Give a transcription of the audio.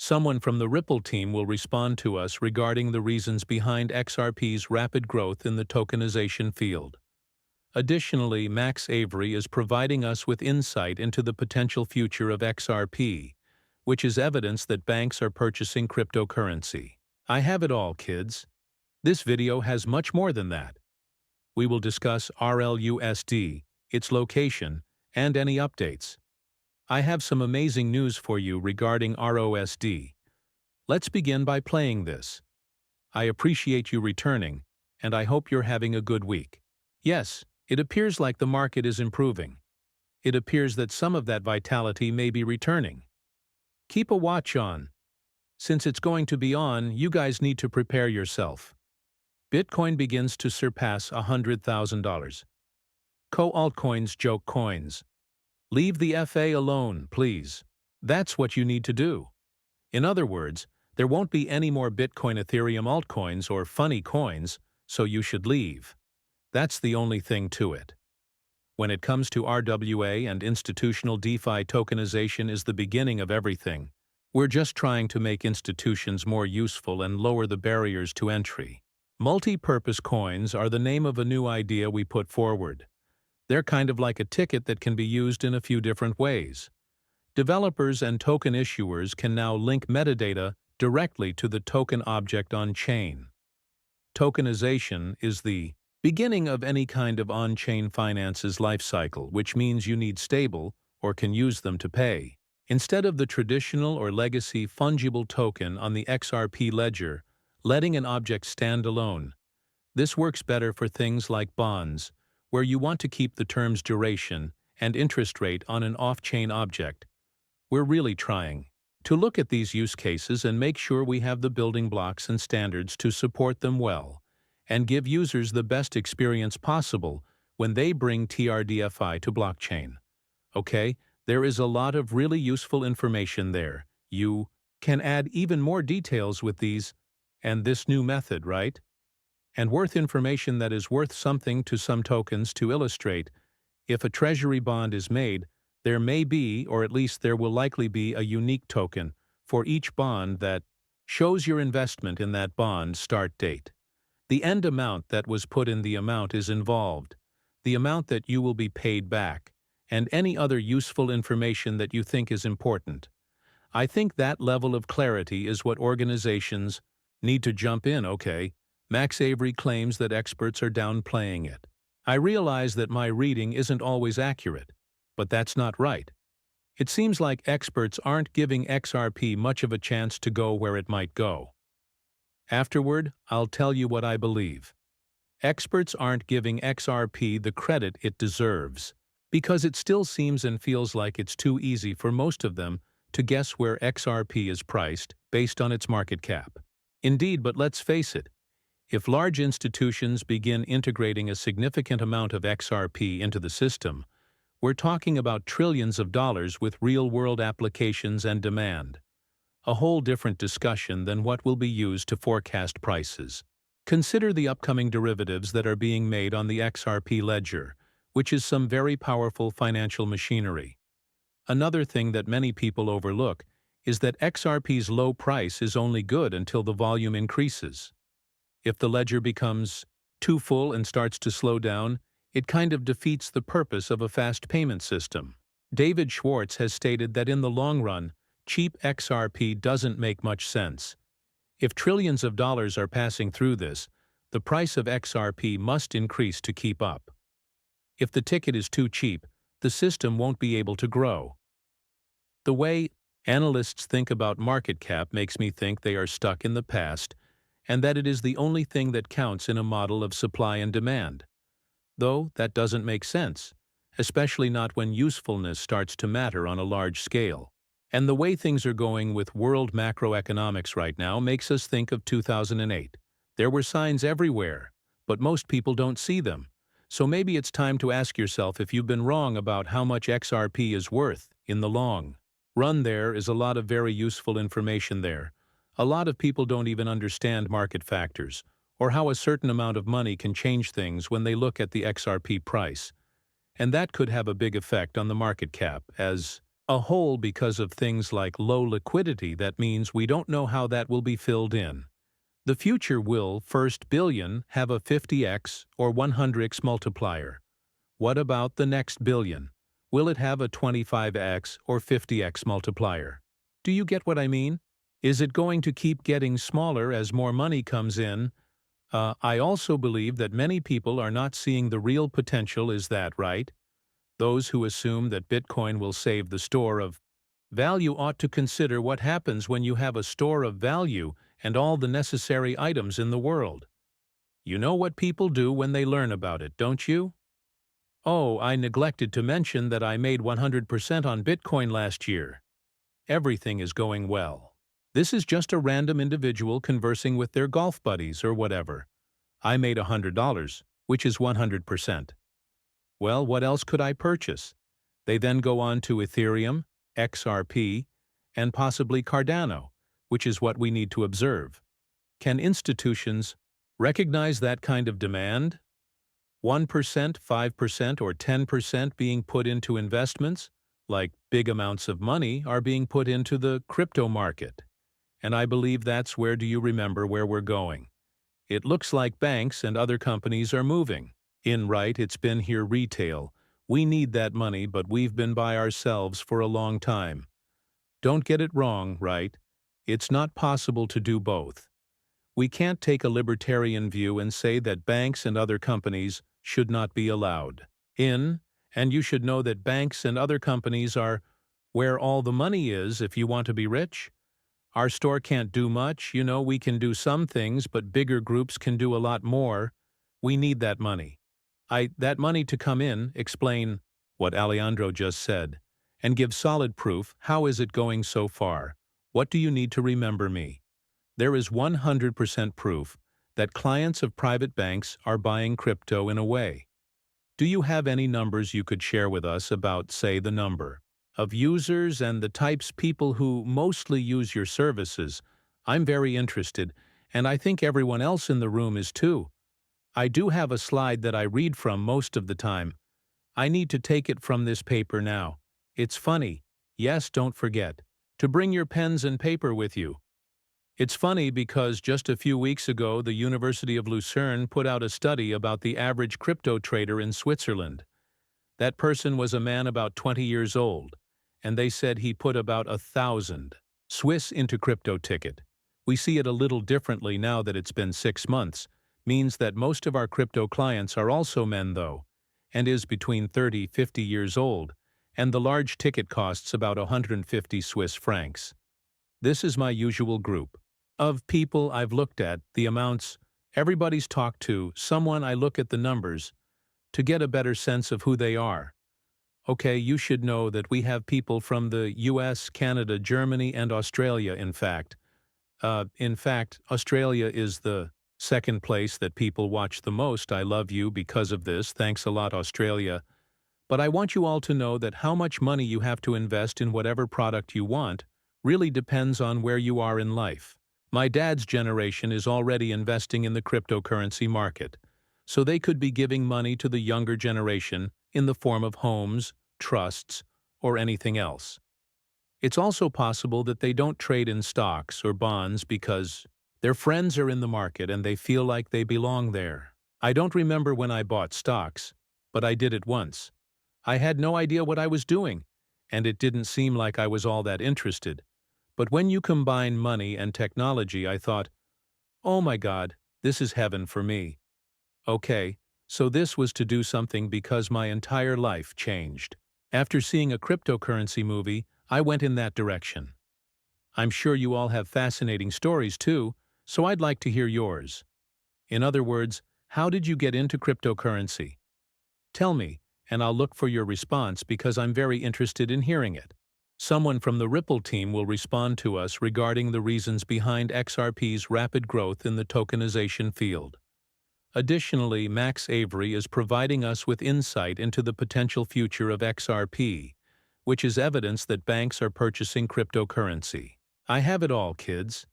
Someone from the Ripple team will respond to us regarding the reasons behind XRP's rapid growth in the tokenization field. Additionally, Max Avery is providing us with insight into the potential future of XRP, which is evidence that banks are purchasing cryptocurrency. I have it all, kids. This video has much more than that. We will discuss RLUSD, its location, and any updates. I have some amazing news for you regarding ROSD. Let's begin by playing this. I appreciate you returning, and I hope you're having a good week. Yes, it appears like the market is improving. It appears that some of that vitality may be returning. Keep a watch on. Since it's going to be on, you guys need to prepare yourself. Bitcoin begins to surpass $100,000. Co-altcoins joke coins. Leave the FA alone, please. That's what you need to do. In other words, there won't be any more Bitcoin Ethereum altcoins or funny coins, so you should leave. That's the only thing to it. When it comes to RWA and institutional DeFi, tokenization is the beginning of everything. We're just trying to make institutions more useful and lower the barriers to entry. Multi-purpose coins are the name of a new idea we put forward. They're kind of like a ticket that can be used in a few different ways. Developers and token issuers can now link metadata directly to the token object on-chain. Tokenization is the beginning of any kind of on-chain finance's lifecycle, which means you need stable or can use them to pay. Instead of the traditional or legacy fungible token on the XRP ledger, letting an object stand alone. This works better for things like bonds, where you want to keep the term's duration and interest rate on an off-chain object. We're really trying to look at these use cases and make sure we have the building blocks and standards to support them well, and give users the best experience possible when they bring TRDFI to blockchain. Okay, there is a lot of really useful information there. You can add even more details with these and this new method, right? And worth information that is worth something to some tokens to illustrate. If a treasury bond is made, there may be, or at least there will likely be, a unique token for each bond that shows your investment in that bond start date. The end amount that was put in the amount is involved, the amount that you will be paid back, and any other useful information that you think is important. I think that level of clarity is what organizations need to jump in, okay? Max Avery claims that experts are downplaying it. I realize that my reading isn't always accurate, but that's not right. It seems like experts aren't giving XRP much of a chance to go where it might go. Afterward, I'll tell you what I believe. Experts aren't giving XRP the credit it deserves, because it still seems and feels like it's too easy for most of them to guess where XRP is priced based on its market cap. Indeed, but let's face it, if large institutions begin integrating a significant amount of XRP into the system, we're talking about trillions of dollars with real-world applications and demand. A whole different discussion than what will be used to forecast prices. Consider the upcoming derivatives that are being made on the XRP ledger, which is some very powerful financial machinery. Another thing that many people overlook is that XRP's low price is only good until the volume increases. If the ledger becomes too full and starts to slow down, it kind of defeats the purpose of a fast payment system. David Schwartz has stated that in the long run, cheap XRP doesn't make much sense. If trillions of dollars are passing through this, the price of XRP must increase to keep up. If the ticket is too cheap, the system won't be able to grow. The way analysts think about market cap makes me think they are stuck in the past, and that it is the only thing that counts in a model of supply and demand. Though that doesn't make sense, especially not when usefulness starts to matter on a large scale. And the way things are going with world macroeconomics right now makes us think of 2008. There were signs everywhere, but most people don't see them. So maybe it's time to ask yourself if you've been wrong about how much XRP is worth in the long run. There is a lot of very useful information there. A lot of people don't even understand market factors, or how a certain amount of money can change things when they look at the XRP price. And that could have a big effect on the market cap, as A hole because of things like low liquidity. That means we don't know how that will be filled in. The future will, first billion, have a 50x or 100x multiplier. What about the next billion? Will it have a 25x or 50x multiplier? Do you get what I mean? Is it going to keep getting smaller as more money comes in? I also believe that many people are not seeing the real potential. Is that right? Those who assume that Bitcoin will save the store of value ought to consider what happens when you have a store of value and all the necessary items in the world. You know what people do when they learn about it, don't you? Oh, I neglected to mention that I made 100% on Bitcoin last year. Everything is going well. This is just a random individual conversing with their golf buddies or whatever. I made $100, which is 100%. Well, what else could I purchase? They then go on to Ethereum, XRP, and possibly Cardano, which is what we need to observe. Can institutions recognize that kind of demand? 1%, 5%, or 10% being put into investments, like big amounts of money, are being put into the crypto market. And I believe that's where do you remember where we're going. It looks like banks and other companies are moving. Right, it's been here retail. We need that money, but we've been by ourselves for a long time. Don't get it wrong, right? It's not possible to do both. We can't take a libertarian view and say that banks and other companies should not be allowed in, and you should know that banks and other companies are where all the money is if you want to be rich. Our store can't do much, we can do some things, but bigger groups can do a lot more. We need that money. That money to come in, explain what Alejandro just said, and give solid proof. How is it going so far? What do you need to remember me? There is 100% proof that clients of private banks are buying crypto in a way. Do you have any numbers you could share with us about, say, the number of users and the types people who mostly use your services? I'm very interested, and I think everyone else in the room is too. I do have a slide that I read from most of the time. I need to take it from this paper now. It's funny. Yes, don't forget to bring your pens and paper with you. It's funny because just a few weeks ago, the University of Lucerne put out a study about the average crypto trader in Switzerland. That person was a man about 20 years old, and they said he put about 1,000 Swiss into crypto ticket. We see it a little differently now that it's been 6 months. Means that most of our crypto clients are also men though, and is between 30-50 years old, and the large ticket costs about 150 Swiss francs. This is my usual group of people I've looked at, the amounts everybody's talked to, someone I look at the numbers to get a better sense of who they are. Okay, you should know that we have people from the US, Canada, Germany, and Australia, in fact. Australia is the second place that people watch the most. I love you because of this. Thanks a lot, Australia. But I want you all to know that how much money you have to invest in whatever product you want really depends on where you are in life. My dad's generation is already investing in the cryptocurrency market, so they could be giving money to the younger generation in the form of homes, trusts, or anything else. It's also possible that they don't trade in stocks or bonds because their friends are in the market and they feel like they belong there. I don't remember when I bought stocks, but I did it once. I had no idea what I was doing, and it didn't seem like I was all that interested. But when you combine money and technology, I thought, oh my God, this is heaven for me. Okay, so this was to do something because my entire life changed. After seeing a cryptocurrency movie, I went in that direction. I'm sure you all have fascinating stories too, so I'd like to hear yours. In other words, how did you get into cryptocurrency? Tell me, and I'll look for your response because I'm very interested in hearing it. Someone from the Ripple team will respond to us regarding the reasons behind XRP's rapid growth in the tokenization field. Additionally, Max Avery is providing us with insight into the potential future of XRP, which is evidence that banks are purchasing cryptocurrency. I have it all, kids.